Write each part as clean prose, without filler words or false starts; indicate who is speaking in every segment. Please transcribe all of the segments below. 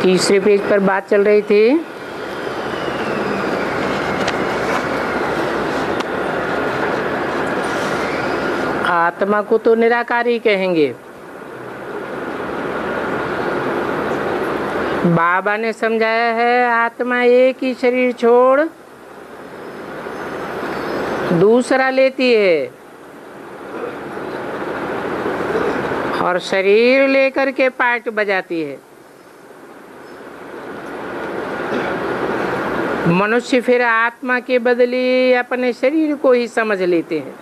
Speaker 1: तीसरे पेज पर बात चल रही थी। आत्मा को तो निराकारी कहेंगे। बाबा ने समझाया है आत्मा एक ही शरीर छोड़ दूसरा लेती है और शरीर लेकर के पार्ट बजाती है। मनुष्य फिर आत्मा के बदले अपने शरीर को ही समझ लेते हैं।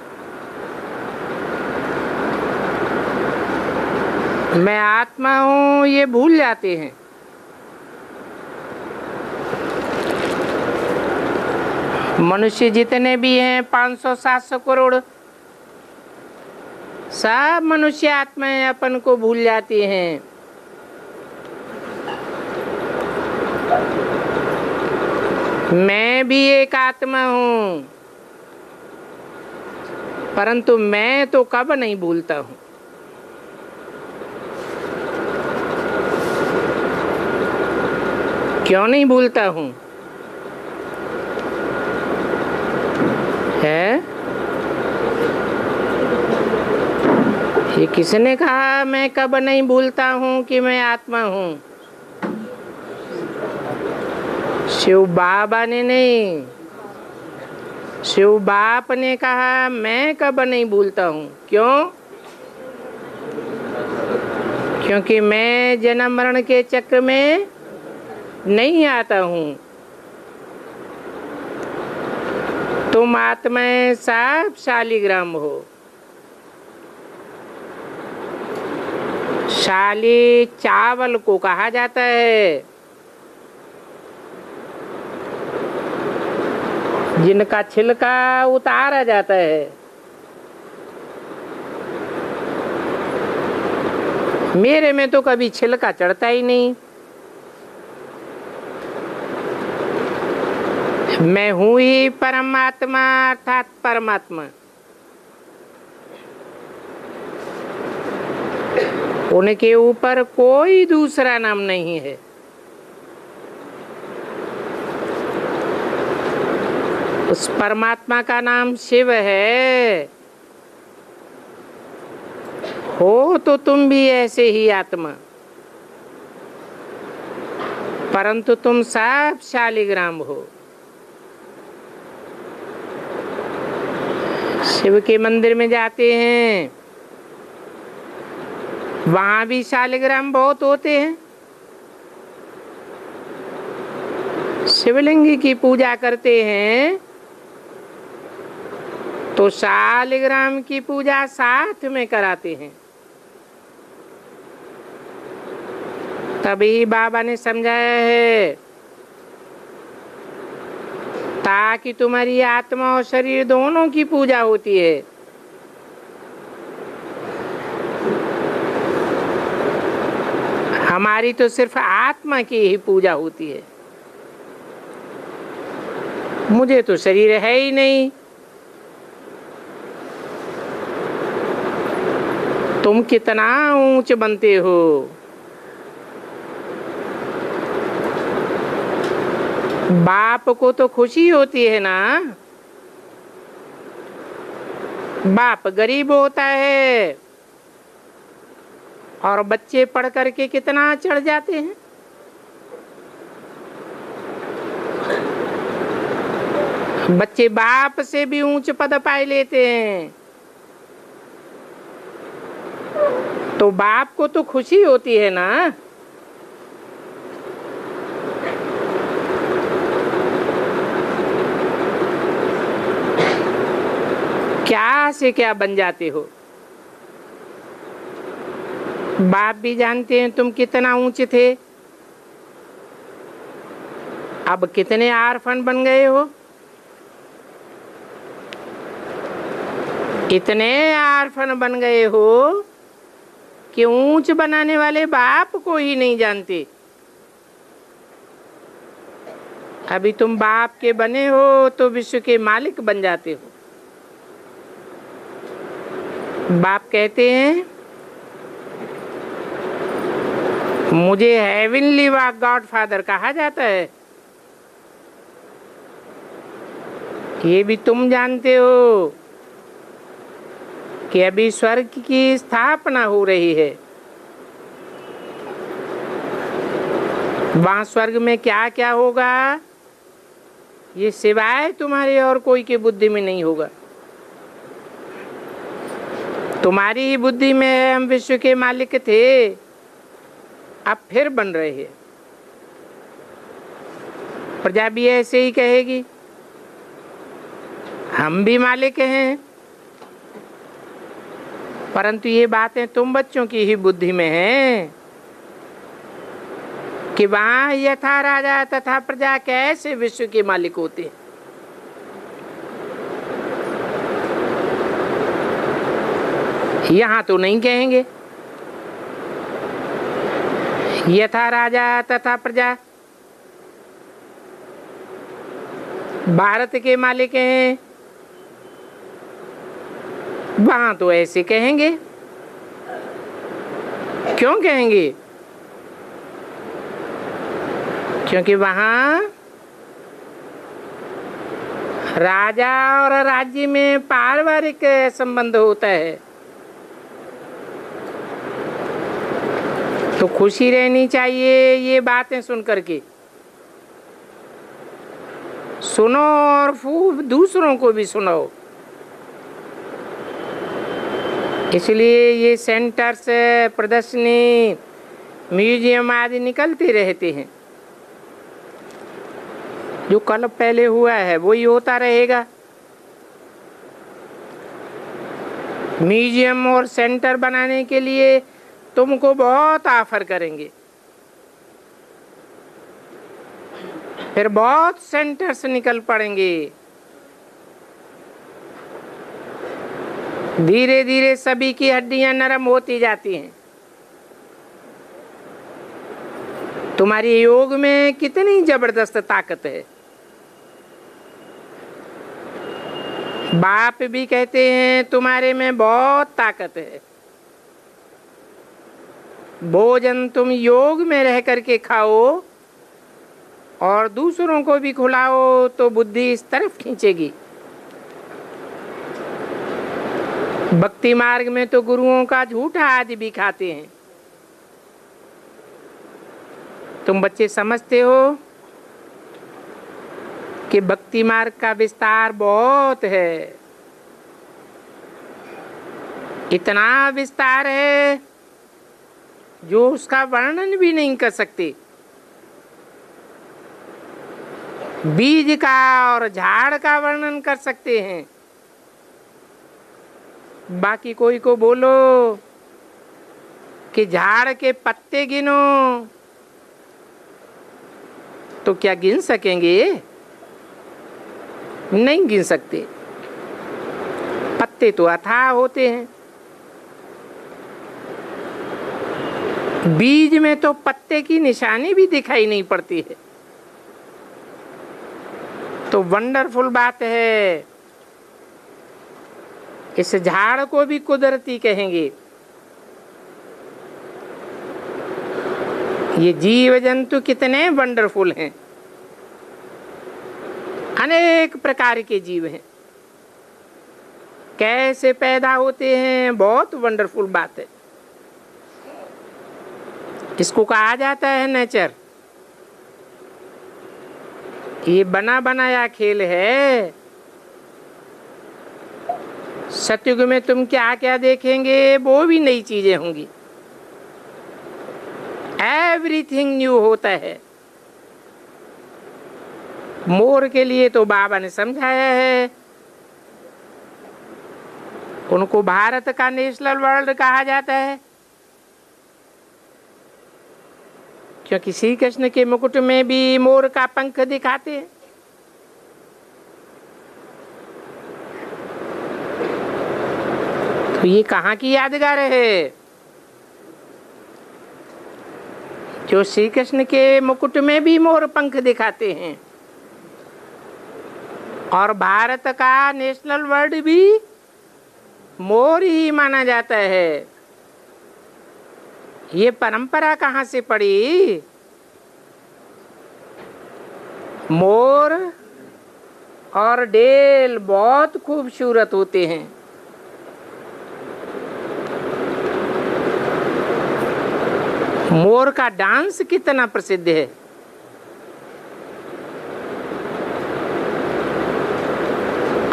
Speaker 1: मैं आत्मा हूं ये भूल जाते हैं। मनुष्य जितने भी हैं 500-700 करोड़, सब मनुष्य आत्माएं अपन को भूल जाती हैं। मैं भी एक आत्मा हूं, परंतु मैं तो कब नहीं भूलता हूं। क्यों नहीं भूलता हूं? है ये किसने कहा मैं कब नहीं भूलता हूं कि मैं आत्मा हूं? शिव बाबा ने नहीं, शिव बाप ने कहा मैं कब नहीं भूलता हूं। क्यों? क्योंकि मैं जन्म मरण के चक्र में नहीं आता हूं। तुम आत्माएं सब शालिग्राम हो। शाली चावल को कहा जाता है जिनका छिलका उतारा जाता है। मेरे में तो कभी छिलका चढ़ता ही नहीं। मैं हूं ही परमात्मा अर्थात परमात्मा। उनके ऊपर कोई दूसरा नाम नहीं है। उस परमात्मा का नाम शिव है। हो तो तुम भी ऐसे ही आत्मा, परंतु तुम सब शालिग्राम हो। शिव के मंदिर में जाते हैं, वहां भी शालिग्राम बहुत होते हैं। शिवलिंग की पूजा करते हैं तो शालिग्राम की पूजा साथ में कराते हैं। तभी बाबा ने समझाया है ताकि तुम्हारी आत्मा और शरीर दोनों की पूजा होती है। हमारी तो सिर्फ आत्मा की ही पूजा होती है। मुझे तो शरीर है ही नहीं। तुम कितना ऊंच बनते हो। बाप को तो खुशी होती है ना। बाप गरीब होता है और बच्चे पढ़ करके कितना चढ़ जाते हैं। बच्चे बाप से भी ऊंच पद पाए लेते हैं। तो बाप को तो खुशी होती है ना। क्या से क्या बन जाते हो। बाप भी जानते हैं तुम कितना ऊंचे थे, अब कितने आरफन बन गए हो। इतने आरफन बन गए हो कि ऊंच बनाने वाले बाप को ही नहीं जानते। अभी तुम बाप के बने हो तो विश्व के मालिक बन जाते हो। बाप कहते हैं मुझे हेवनली गॉड फादर कहा जाता है, ये भी तुम जानते हो कि अभी स्वर्ग की स्थापना हो रही है। वहां स्वर्ग में क्या क्या होगा ये सिवाय तुम्हारे और कोई की बुद्धि में नहीं होगा। तुम्हारी ही बुद्धि में हम विश्व के मालिक थे, अब फिर बन रहे हैं। प्रजा भी ऐसे ही कहेगी, हम भी मालिक हैं, परंतु ये बातें तुम बच्चों की ही बुद्धि में हैं कि वहां यथा राजा तथा प्रजा कैसे विश्व के मालिक होते हैं। यहां तो नहीं कहेंगे यथा राजा तथा प्रजा भारत के मालिक हैं, वहां तो ऐसे कहेंगे। क्यों कहेंगे? क्योंकि वहां राजा और राज्य में पारिवारिक संबंध होता है। तो खुशी रहनी चाहिए ये बातें सुन करके। सुनो और खूब दूसरों को भी सुनाओ। इसलिए ये सेंटर्स, प्रदर्शनी, म्यूजियम आदि निकलते रहते हैं। जो कल पहले हुआ है वही होता रहेगा। म्यूजियम और सेंटर बनाने के लिए तुमको बहुत ऑफर करेंगे, फिर बहुत सेंटर्स निकल पड़ेंगे। धीरे धीरे सभी की हड्डियां नरम होती जाती हैं। तुम्हारी योग में कितनी जबरदस्त ताकत है। बाप भी कहते हैं तुम्हारे में बहुत ताकत है। भोजन तुम योग में रह करके खाओ और दूसरों को भी खिलाओ तो बुद्धि इस तरफ खींचेगी। भक्ति मार्ग में तो गुरुओं का झूठा आदि भी खाते हैं। तुम बच्चे समझते हो कि भक्ति मार्ग का विस्तार बहुत है। इतना विस्तार है जो उसका वर्णन भी नहीं कर सकते। बीज का और झाड़ का वर्णन कर सकते हैं, बाकी कोई को बोलो कि झाड़ के पत्ते गिनो तो क्या गिन सकेंगे? नहीं गिन सकते। पत्ते तो अथाह होते हैं। बीज में तो पत्ते की निशानी भी दिखाई नहीं पड़ती है। तो वंडरफुल बात है। इस झाड़ को भी कुदरती कहेंगे। ये जीव जंतु कितने वंडरफुल हैं। अनेक प्रकार के जीव हैं। कैसे पैदा होते हैं, बहुत वंडरफुल बात है। इसको कहा जाता है नेचर। ये बना बनाया खेल है। सतयुग में तुम क्या क्या देखेंगे वो भी नई चीजें होंगी। एवरीथिंग न्यू होता है। मोर के लिए तो बाबा ने समझाया है। उनको भारत का नेशनल बर्ड कहा जाता है, क्योंकि श्री कृष्ण के मुकुट में भी मोर का पंख दिखाते हैं। तो ये कहाँ की यादगार है? जो श्री कृष्ण के मुकुट में भी मोर पंख दिखाते हैं। और भारत का नेशनल बर्ड भी मोर ही माना जाता है। ये परंपरा कहाँ से पड़ी? मोर और डेल बहुत खूबसूरत होते हैं। मोर का डांस कितना प्रसिद्ध है।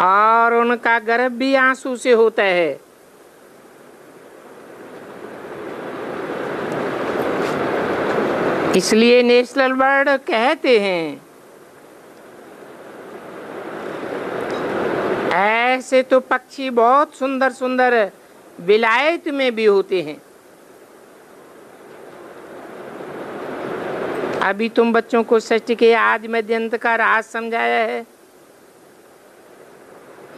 Speaker 1: और उनका गर्भ भी आंसू से होता है। इसलिए नेशनल बर्ड कहते हैं। ऐसे तो पक्षी बहुत सुंदर सुंदर विलायत में भी होते हैं। अभी तुम बच्चों को षष्ठी के आदि मध्य अंत का राज समझाया है,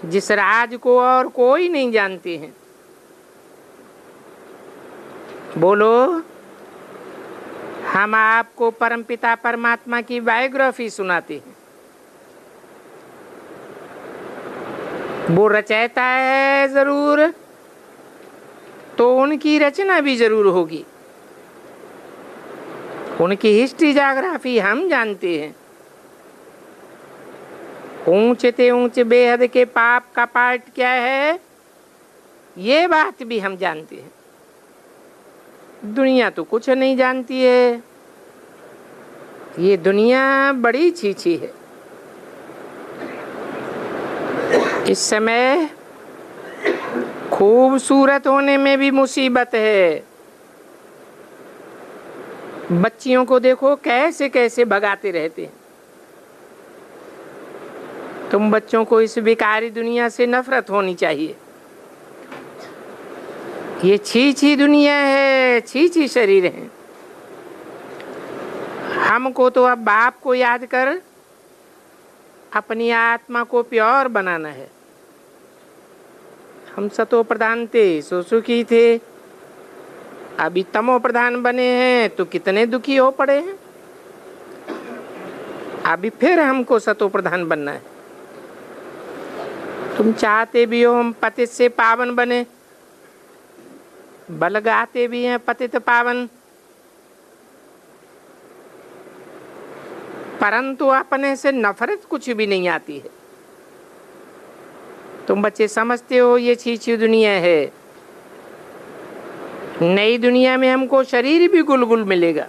Speaker 1: जिस राज को और कोई नहीं जानते हैं। बोलो, हम आपको परमपिता परमात्मा की बायोग्राफी सुनाते हैं। वो रचयिता है जरूर, तो उनकी रचना भी जरूर होगी। उनकी हिस्ट्री जाग्राफी हम जानते हैं। ऊंचे ते ऊंचे बेहद के पाप का पार्ट क्या है, ये बात भी हम जानते हैं। दुनिया तो कुछ नहीं जानती है। ये दुनिया बड़ी छीछी है। इस समय खूबसूरत होने में भी मुसीबत है। बच्चियों को देखो कैसे कैसे भगाते रहते हैं। तुम बच्चों को इस बेकारी दुनिया से नफरत होनी चाहिए। ये छी दुनिया है, छी शरीर है। हमको तो अब बाप को याद कर अपनी आत्मा को प्योर बनाना है। हम सतो प्रधान थे, सो सुखी थे। अभी तमो प्रधान बने हैं तो कितने दुखी हो पड़े हैं। अभी फिर हमको सतो प्रधान बनना है। तुम चाहते भी हो हम पतित से पावन बने, बल गाते भी हैं पतित पावन, परंतु अपने से नफरत कुछ भी नहीं आती है। तुम बच्चे समझते हो ये छी दुनिया है। नई दुनिया में हमको शरीर भी गुलगुल मिलेगा।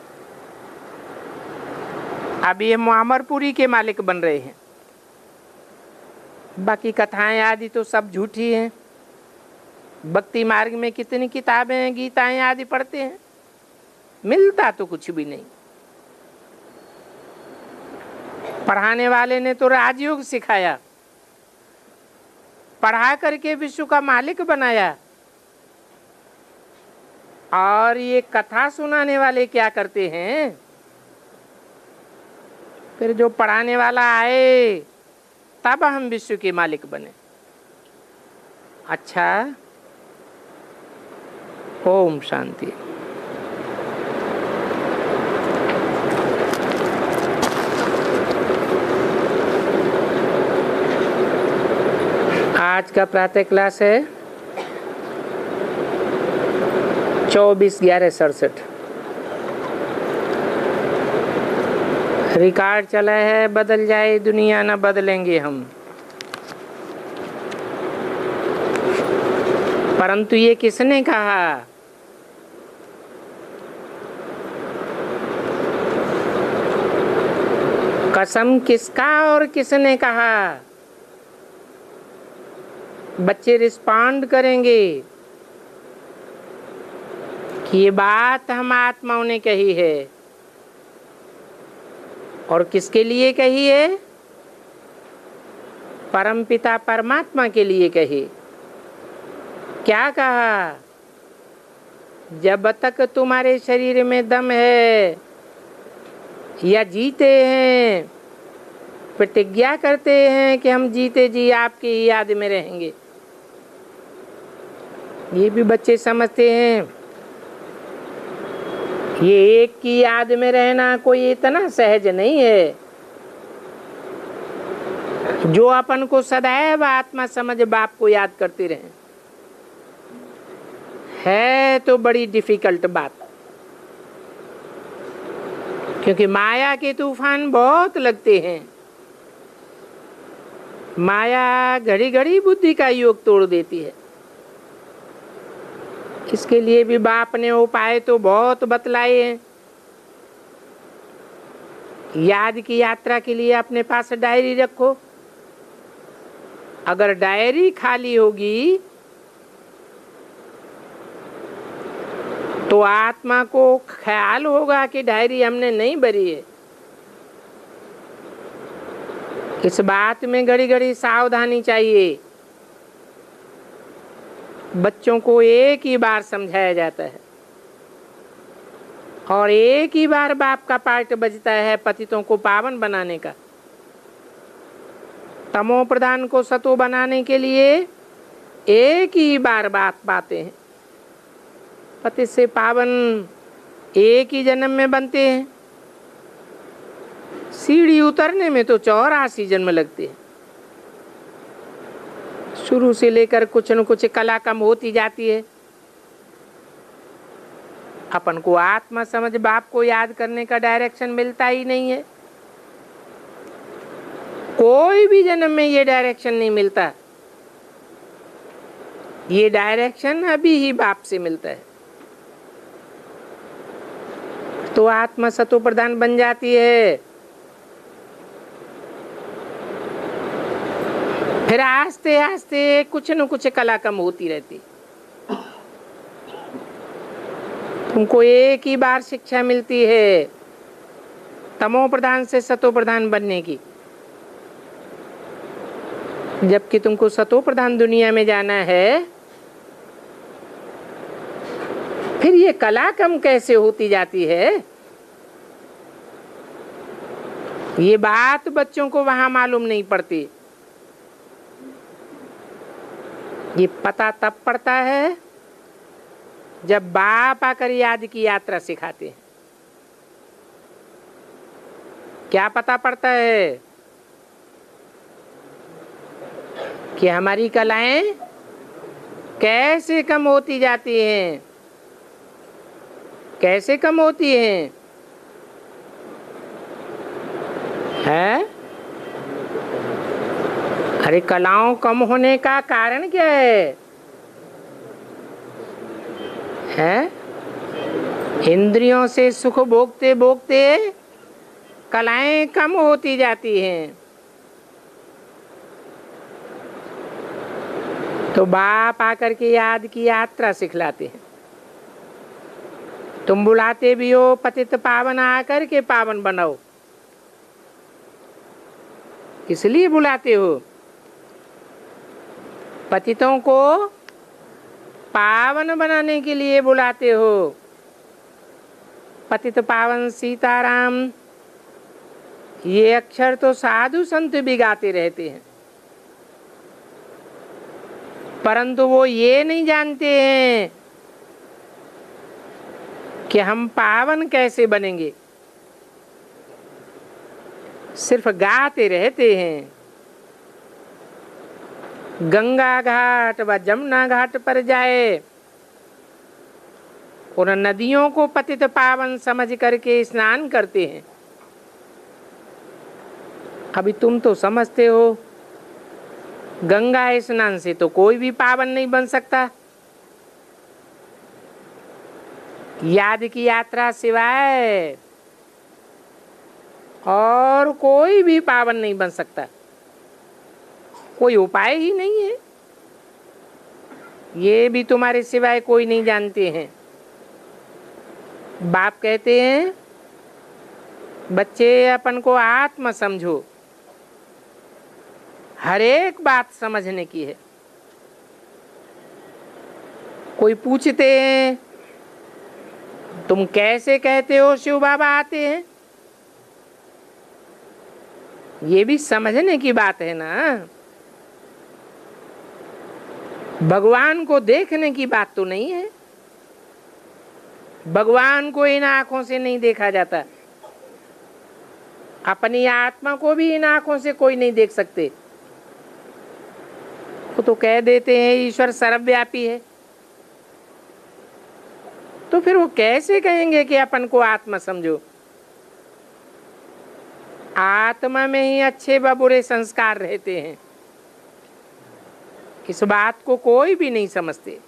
Speaker 1: अभी हम अमरपुरी के मालिक बन रहे हैं। बाकी कथाएं आदि तो सब झूठी हैं। भक्ति मार्ग में कितनी किताबें हैं, गीताएं आदि पढ़ते हैं, मिलता तो कुछ भी नहीं। पढ़ाने वाले ने तो राजयोग सिखाया, पढ़ा करके विश्व का मालिक बनाया। और ये कथा सुनाने वाले क्या करते हैं, फिर जो पढ़ाने वाला आए तब हम विश्व के मालिक बने। अच्छा, ओम शांति। आज का प्रातः क्लास है 24/11/67। रिकॉर्ड चला है बदल जाए दुनिया न बदलेंगे हम। परंतु ये किसने कहा? कसम किसका और किसने कहा? बच्चे रिस्पॉन्ड करेंगे कि ये बात हम आत्माओं ने कही है। और किसके लिए कही है? परमपिता परमात्मा के लिए कही। क्या कहा? जब तक तुम्हारे शरीर में दम है या जीते हैं, प्रतिज्ञा करते हैं कि हम जीते जी आपकी ही याद में रहेंगे। ये भी बच्चे समझते हैं ये एक की याद में रहना कोई इतना सहज नहीं है। जो अपन को सदैव आत्मा समझ बाप को याद करते रहे, है तो बड़ी डिफिकल्ट बात। क्योंकि माया के तूफान बहुत लगते हैं। माया घड़ी घड़ी बुद्धि का योग तोड़ देती है। इसके लिए भी बाप ने उपाय तो बहुत बतलाए हैं। याद की यात्रा के लिए अपने पास डायरी रखो। अगर डायरी खाली होगी तो आत्मा को ख्याल होगा कि डायरी हमने नहीं भरी है। इस बात में घड़ी घड़ी सावधानी चाहिए। बच्चों को एक ही बार समझाया जाता है और एक ही बार बाप का पार्ट बजता है पतितों को पावन बनाने का। तमो प्रधान को सतो बनाने के लिए एक ही बार बात पाते हैं। पति से पावन एक ही जन्म में बनते हैं। सीढ़ी उतरने में तो 84 जन्म लगते हैं। शुरू से लेकर कुछ न कुछ कला कम होती जाती है। अपन को आत्मा समझ बाप को याद करने का डायरेक्शन मिलता ही नहीं है। कोई भी जन्म में ये डायरेक्शन नहीं मिलता। ये डायरेक्शन अभी ही बाप से मिलता है। तो आत्मा सतो प्रधान बन जाती है। फिर आस्ते आस्ते कुछ न कुछ कला कम होती रहती। तुमको एक ही बार शिक्षा मिलती है तमो प्रधान से सतो प्रधान बनने की। जबकि तुमको सतो प्रधान दुनिया में जाना है। फिर ये कला कम कैसे होती जाती है? ये बात बच्चों को वहां मालूम नहीं पड़ती। ये पता तब पड़ता है जब बाप आकर याद की यात्रा सिखाते हैं। क्या पता पड़ता है कि हमारी कलाएं कैसे कम होती जाती हैं। कैसे कम होती हैं? है? अरे कलाओं कम होने का कारण क्या है? है? इंद्रियों से सुख भोगते भोगते कलाएं कम होती जाती हैं। तो बाप आकर के याद की यात्रा सिखलाते हैं। तुम बुलाते भी हो पतित पावन आकर के पावन बनाओ। इसलिए बुलाते हो। पतितों को पावन बनाने के लिए बुलाते हो। पतित पावन सीताराम ये अक्षर तो साधु संत भी गाते रहते हैं, परंतु वो ये नहीं जानते हैं कि हम पावन कैसे बनेंगे। सिर्फ गाते रहते हैं। गंगा घाट व जमुना घाट पर जाए, उन नदियों को पतित पावन समझ करके स्नान करते हैं। अभी तुम तो समझते हो गंगा स्नान से तो कोई भी पावन नहीं बन सकता। याद की यात्रा सिवाय और कोई भी पावन नहीं बन सकता। कोई उपाय ही नहीं है। ये भी तुम्हारे सिवाय कोई नहीं जानते हैं। बाप कहते हैं बच्चे अपन को आत्मा समझो। हर एक बात समझने की है। कोई पूछते हैं तुम कैसे कहते हो शिव बाबा आते हैं? ये भी समझने की बात है ना। भगवान को देखने की बात तो नहीं है। भगवान को इन आंखों से नहीं देखा जाता। अपनी आत्मा को भी इन आंखों से कोई नहीं देख सकते। वो तो कह देते हैं ईश्वर सर्वव्यापी है। तो फिर वो कैसे कहेंगे कि अपन को आत्मा समझो? आत्मा में ही अच्छे व बुरे संस्कार रहते हैं। इस बात को कोई भी नहीं समझते।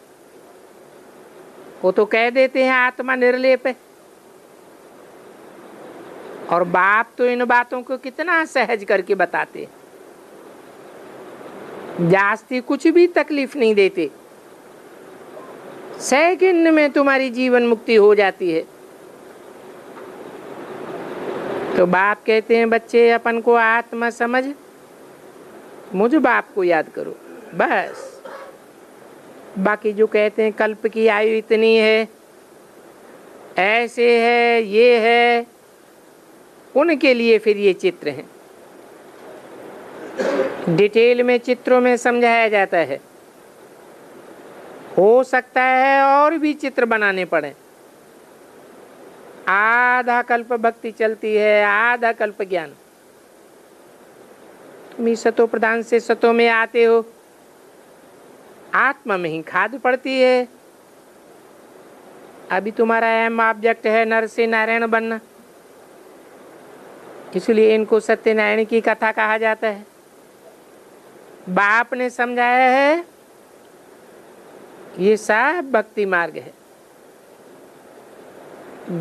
Speaker 1: वो तो कह देते हैं आत्मा निर्लेप है, और बाप तो इन बातों को कितना सहज करके बताते हैं, जास्ती कुछ भी तकलीफ नहीं देते। सेकंड में तुम्हारी जीवन मुक्ति हो जाती है। तो बाप कहते हैं बच्चे अपन को आत्मा समझ, मुझ बाप को याद करो बस। बाकी जो कहते हैं कल्प की आयु इतनी है, ऐसे है, ये है, उनके लिए फिर ये चित्र हैं। डिटेल में चित्रों में समझाया जाता है। हो सकता है और भी चित्र बनाने पड़े। आधा कल्प भक्ति चलती है, आधा कल्प ज्ञान। तुम सतो प्रधान से सतो में आते हो, आत्मा में ही खाद पड़ती है। अभी तुम्हारा एम ऑब्जेक्ट है नर से नारायण बनना, इसलिए इनको सत्यनारायण की कथा कहा जाता है। बाप ने समझाया है ये सब भक्ति मार्ग है।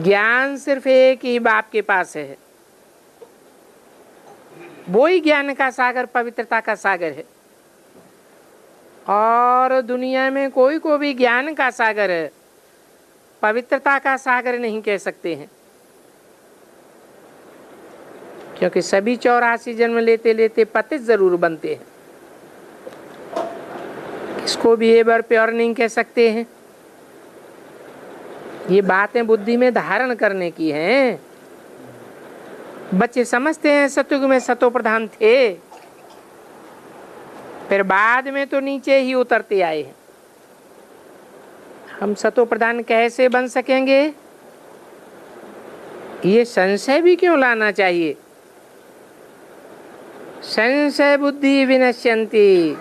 Speaker 1: ज्ञान सिर्फ एक ही बाप के पास है, वो ही ज्ञान का सागर, पवित्रता का सागर है। और दुनिया में कोई को भी ज्ञान का सागर है, पवित्रता का सागर नहीं कह सकते हैं, क्योंकि सभी 84 जन्म लेते लेते पतित जरूर बनते हैं। इसको भी एवर प्योर नहीं कह सकते हैं। ये बातें बुद्धि में धारण करने की हैं। बच्चे समझते हैं सतयुग में सतो प्रधान थे, फिर बाद में तो नीचे ही उतरते आए हैं। हम सतो प्रधान कैसे बन सकेंगे, ये संशय भी क्यों लाना चाहिए। संशय बुद्धि विनश्यन्ति,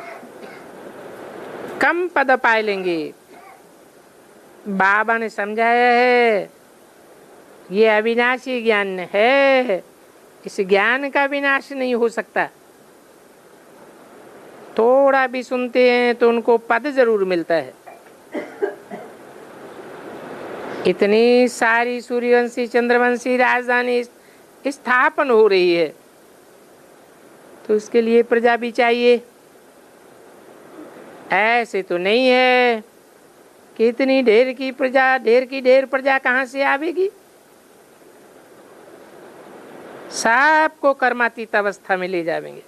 Speaker 1: कम पद पाए लेंगे। बाबा ने समझाया है ये अविनाशी ज्ञान है, इस ज्ञान का विनाश नहीं हो सकता। थोड़ा भी सुनते हैं तो उनको पद जरूर मिलता है। इतनी सारी सूर्यवंशी चंद्रवंशी राजधानी स्थापन हो रही है, तो इसके लिए प्रजा भी चाहिए। ऐसे तो नहीं है कि इतनी ढेर की प्रजा, ढेर की ढेर प्रजा कहाँ से आवेगी। सबको कर्मातीत अवस्था में ले जाएंगे।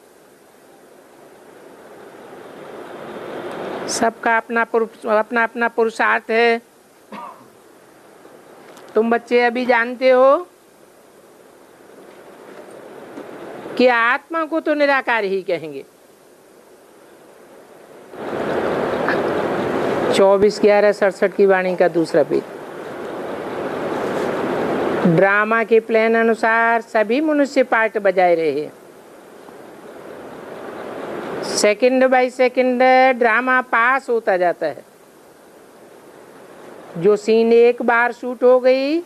Speaker 1: सबका अपना अपना पुरुषार्थ है। तुम बच्चे अभी जानते हो कि आत्मा को तो निराकार ही कहेंगे। 24/11/67 की वाणी का दूसरा पेज। ड्रामा के प्लान अनुसार सभी मनुष्य पार्ट बजाए रहे। सेकंड बाय सेकंड ड्रामा पास होता जाता है। जो सीन एक बार शूट हो गई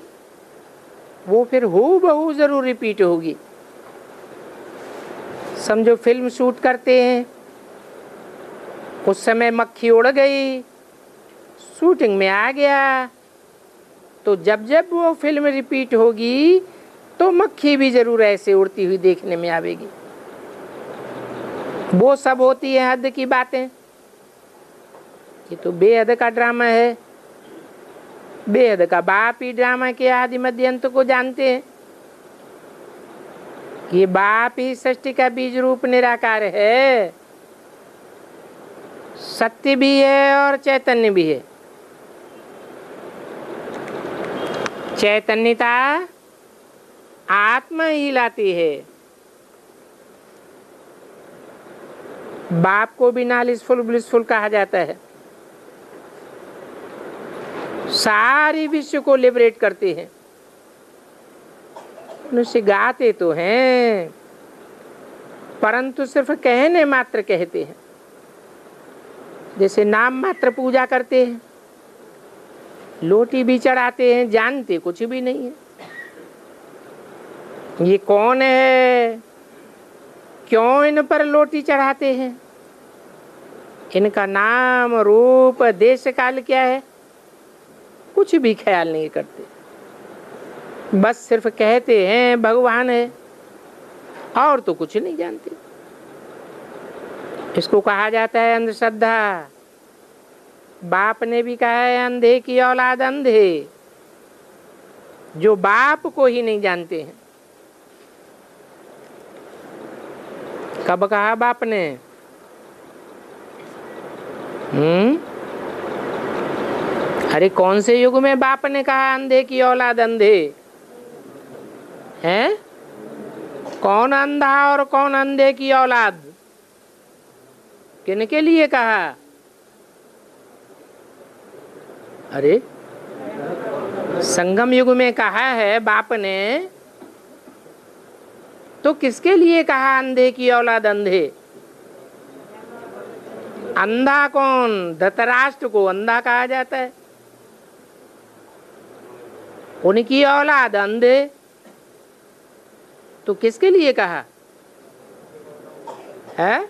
Speaker 1: वो फिर हूबहू जरूर रिपीट होगी। समझो फिल्म शूट करते हैं, उस समय मक्खी उड़ गई, शूटिंग में आ गया, तो जब जब वो फिल्म रिपीट होगी तो मक्खी भी जरूर ऐसे उड़ती हुई देखने में आवेगी। वो सब होती है हद की बातें। ये तो बेहद का ड्रामा है। बेहद का बाप ही ड्रामा के आदि मध्य अंत को जानते हैं। ये बाप ही सृष्टि का बीज रूप निराकार है, सत्य भी है और चैतन्य भी है। चैतन्यता आत्मा ही लाती है। बाप को भी नॉलेजफुल ब्लिसफुल कहा जाता है। सारी विश्व को लिबरेट करते हैं। मनुष्य गाते तो हैं परंतु सिर्फ कहने मात्र कहते हैं। जैसे नाम मात्र पूजा करते हैं, लोटी भी चढ़ाते हैं, जानते कुछ भी नहीं है। ये कौन है, क्यों इन पर लोटी चढ़ाते हैं, इनका नाम रूप देश काल क्या है, कुछ भी ख्याल नहीं करते। बस सिर्फ कहते हैं भगवान है, और तो कुछ नहीं जानते। इसको कहा जाता है अंधश्रद्धा। बाप ने भी कहा है अंधे की औलाद अंधे, जो बाप को ही नहीं जानते हैं। कब कहा बाप ने? अरे कौन से युग में बाप ने कहा अंधे की औलाद अंधे हैं? कौन अंधा और कौन अंधे की औलाद? किनके लिए कहा? अरे संगम युग में कहा है बाप ने, तो किसके लिए कहा अंधे की औलाद अंधे? अंधा कौन? धृतराष्ट्र को अंधा कहा जाता है, उनकी औलाद अंधे। तो किसके लिए कहा है?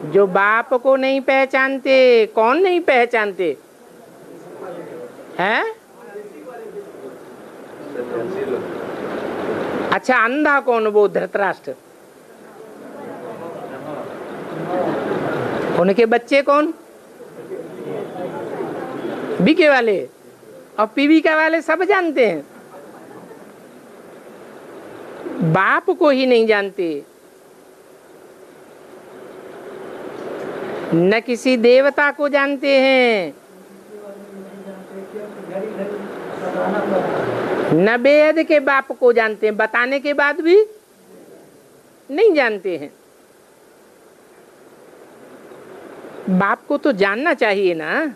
Speaker 1: जो बाप को नहीं पहचानते। कौन नहीं पहचानते हैं? अच्छा, अंधा कौन? वो धृतराष्ट्र। उनके बच्चे कौन? बीके वाले और पीवीका वाले सब जानते हैं, बाप को ही नहीं जानते। न किसी देवता को जानते हैं, न वेद के बाप को जानते हैं, बताने के बाद भी नहीं जानते हैं। बाप को तो जानना चाहिए ना,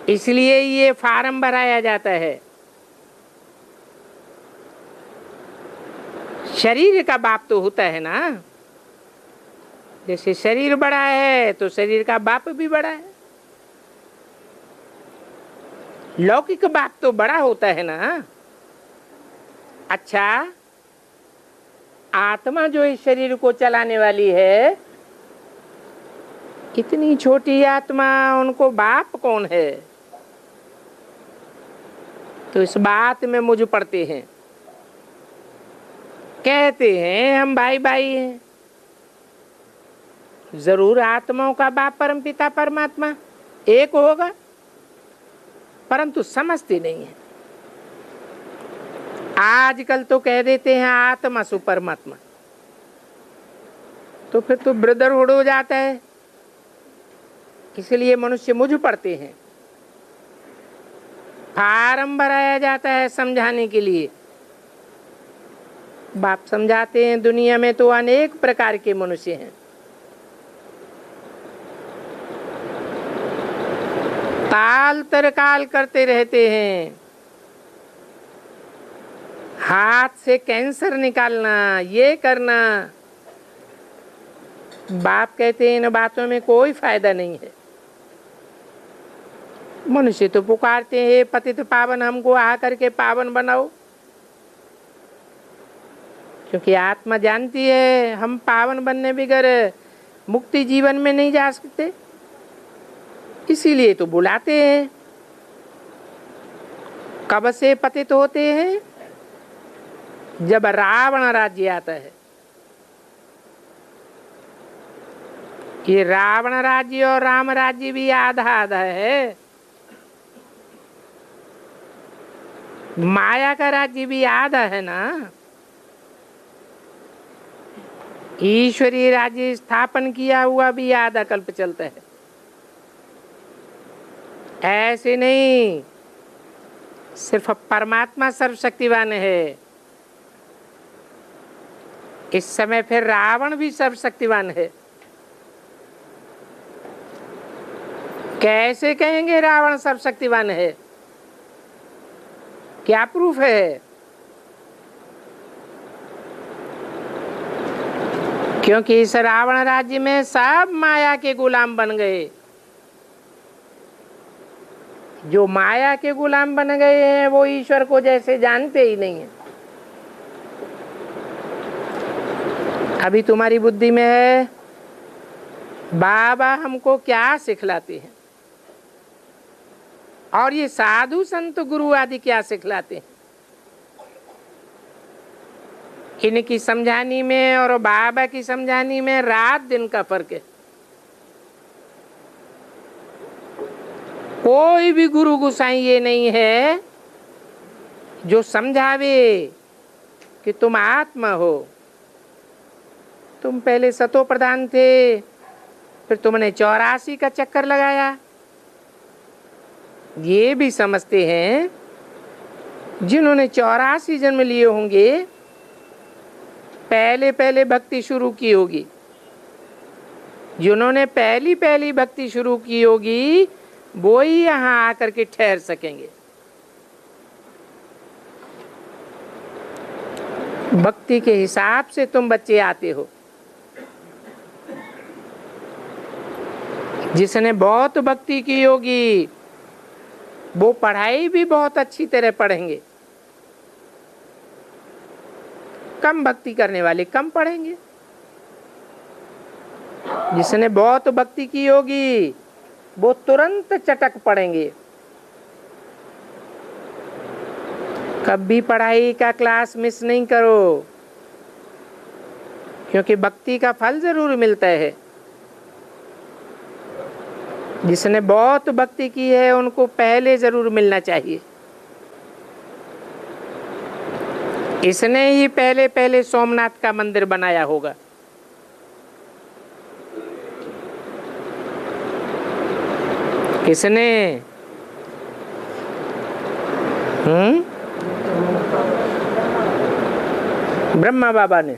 Speaker 1: इसलिए ये फार्म भराया जाता है। शरीर का बाप तो होता है ना, जैसे शरीर बड़ा है तो शरीर का बाप भी बड़ा है। लौकिक बाप तो बड़ा होता है ना। अच्छा, आत्मा जो इस शरीर को चलाने वाली है, इतनी छोटी आत्मा, उनको बाप कौन है? तो इस बात में मुझ पड़ते हैं, कहते हैं हम भाई भाई हैं। जरूर आत्माओं का बाप परमपिता परमात्मा एक होगा, परंतु समझते नहीं है। आजकल तो कह देते हैं आत्मा सु परमात्मा, तो फिर तो ब्रदरहुड हो जाता है। इसलिए मनुष्य मुझ पड़ते हैं, फार्म भराया जाता है समझाने के लिए। बाप समझाते हैं दुनिया में तो अनेक प्रकार के मनुष्य हैं। ताल तरकाल करते रहते हैं, हाथ से कैंसर निकालना, ये करना। बाप कहते हैं इन बातों में कोई फायदा नहीं है। मनुष्य तो पुकारते हैं पतित पावन, हमको आ करके पावन बनाओ, क्योंकि आत्मा जानती है हम पावन बनने बगैर मुक्ति जीवन में नहीं जा सकते, इसीलिए तो बुलाते हैं। कब से पतित होते हैं? जब रावण राज्य आता है। ये रावण राज्य और राम राज्य भी आधा आधा है, माया का राज्य भी आधा है ना। ईश्वरीय राज्य स्थापन किया हुआ भी आधा कल्प चलता है। ऐसे नहीं, सिर्फ परमात्मा सर्वशक्तिवान है। इस समय फिर रावण भी सर्वशक्तिवान है। कैसे कहेंगे रावण सर्वशक्तिवान है? क्या प्रूफ है? क्योंकि इस रावण राज्य में सब माया के गुलाम बन गए। जो माया के गुलाम बन गए हैं वो ईश्वर को जैसे जानते ही नहीं है। अभी तुम्हारी बुद्धि में है बाबा हमको क्या सिखलाते हैं और ये साधु संत गुरु आदि क्या सिखलाते हैं। इनकी समझानी में और बाबा की समझानी में रात दिन का फर्क है। कोई भी गुरु गोसाई ये नहीं है जो समझावे कि तुम आत्मा हो। तुम पहले सतो प्रधान थे, फिर तुमने 84 का चक्कर लगाया। ये भी समझते हैं जिन्होंने 84 जन्म लिए होंगे पहले पहले भक्ति शुरू की होगी। जिन्होंने पहली पहली भक्ति शुरू की होगी वो ही यहाँ आकर के ठहर सकेंगे। भक्ति के हिसाब से तुम बच्चे आते हो। जिसने बहुत भक्ति की होगी वो पढ़ाई भी बहुत अच्छी तरह पढ़ेंगे। कम भक्ति करने वाले कम पढ़ेंगे। जिसने बहुत भक्ति की होगी वो तुरंत चटक पढ़ेंगे। कभी पढ़ाई का क्लास मिस नहीं करो, क्योंकि भक्ति का फल जरूर मिलता है। जिसने बहुत भक्ति की है उनको पहले जरूर मिलना चाहिए। इसने ही पहले पहले सोमनाथ का मंदिर बनाया होगा। किसने? ब्रह्मा बाबा ने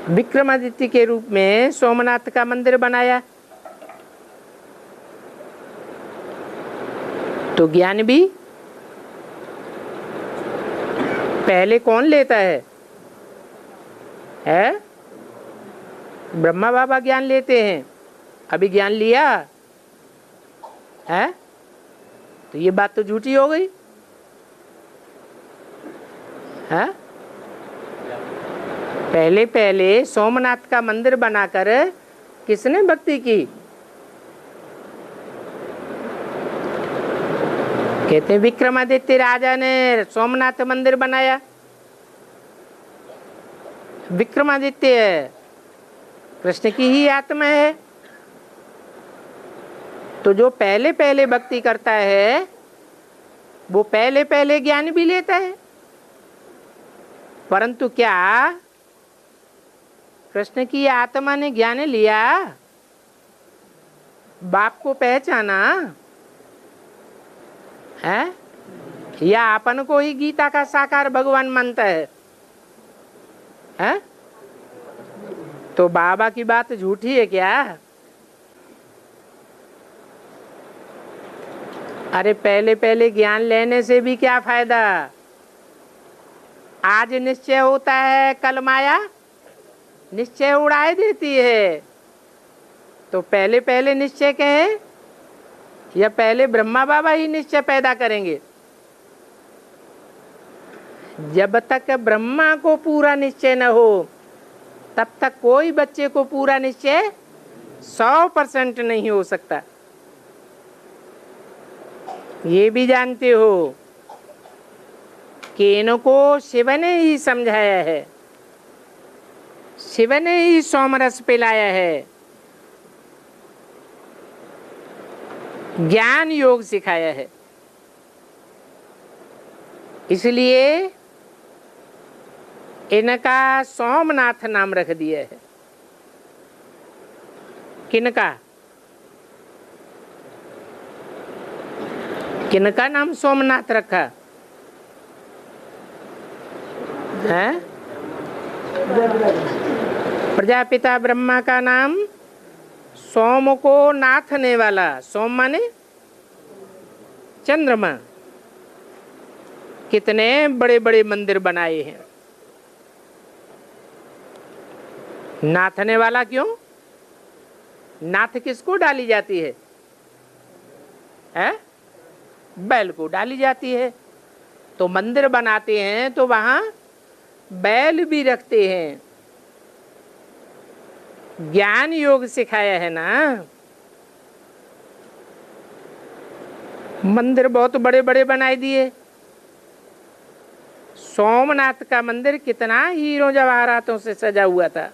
Speaker 1: विक्रमादित्य के रूप में सोमनाथ का मंदिर बनाया। तो ज्ञान भी पहले कौन लेता है? ब्रह्मा बाबा ज्ञान लेते हैं। अभी ज्ञान लिया है तो ये बात तो झूठी हो गई है। पहले पहले सोमनाथ का मंदिर बनाकर किसने भक्ति की? कहते हैं विक्रमादित्य राजा ने सोमनाथ मंदिर बनाया। विक्रमादित्य कृष्ण की ही आत्मा है। तो जो पहले पहले भक्ति करता है वो पहले पहले ज्ञान भी लेता है। परंतु क्या कृष्ण की आत्मा ने ज्ञान लिया, बाप को पहचाना है, या अपन को ही गीता का साकार भगवान मानता है? तो बाबा की बात झूठी है क्या? अरे पहले पहले ज्ञान लेने से भी क्या फायदा? आज निश्चय होता है, कल माया निश्चय उड़ाए देती है। तो पहले पहले निश्चय कहें या पहले ब्रह्मा बाबा ही निश्चय पैदा करेंगे? जब तक ब्रह्मा को पूरा निश्चय न हो तब तक कोई बच्चे को पूरा निश्चय 100% नहीं हो सकता। ये भी जानते हो कि इनको शिव ने ही समझाया है, शिव ने ही सोमरस पिलाया है, ज्ञान योग सिखाया है। इसलिए इनका सोमनाथ नाम रख दिया है। किनका? किनका नाम सोमनाथ रखा है? प्रजापिता ब्रह्मा का नाम सोम को नाथने वाला। सोम माने चंद्रमा। कितने बड़े बड़े मंदिर बनाए हैं। नाथने वाला क्यों? नाथ किसको डाली जाती है? बैल को डाली जाती है। तो मंदिर बनाते हैं तो वहां बैल भी रखते हैं। ज्ञान योग सिखाया है ना। मंदिर बहुत बड़े बड़े बनाए दिए। सोमनाथ का मंदिर कितना हीरों जवाहरातों से सजा हुआ था।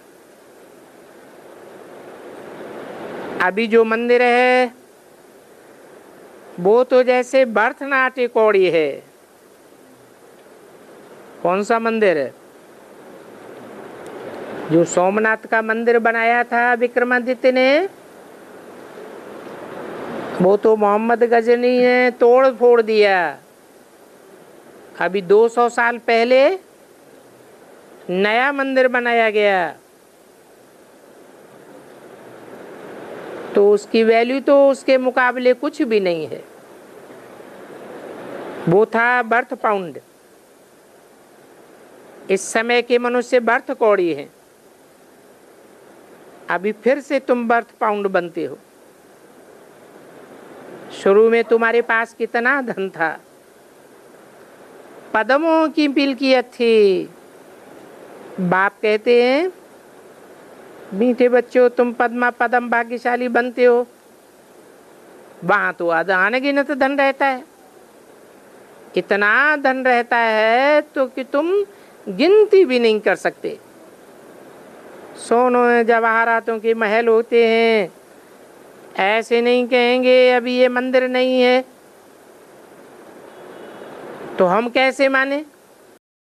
Speaker 1: अभी जो मंदिर है वो तो जैसे भरतनाट्य कौड़ी है। कौन सा मंदिर है? जो सोमनाथ का मंदिर बनाया था विक्रमादित्य ने, वो तो मोहम्मद गजनी ने तोड़ फोड़ दिया। अभी 200 साल पहले नया मंदिर बनाया गया। तो उसकी वैल्यू तो उसके मुकाबले कुछ भी नहीं है। वो था बर्थ पाउंड। इस समय के मनुष्य बर्थ कौड़ी हैं। अभी फिर से तुम बर्थ पाउंड बनते हो। शुरू में तुम्हारे पास कितना धन था, पदमों की मिल्कियत थी। बाप कहते हैं मीठे बच्चों तुम पद्मा पदम भाग्यशाली बनते हो। वहां तो अनगिनत धन रहता है। इतना धन रहता है तो कि तुम गिनती भी नहीं कर सकते। सोनों जवाहरातों के महल होते हैं। ऐसे नहीं कहेंगे अभी ये मंदिर नहीं है तो हम कैसे माने।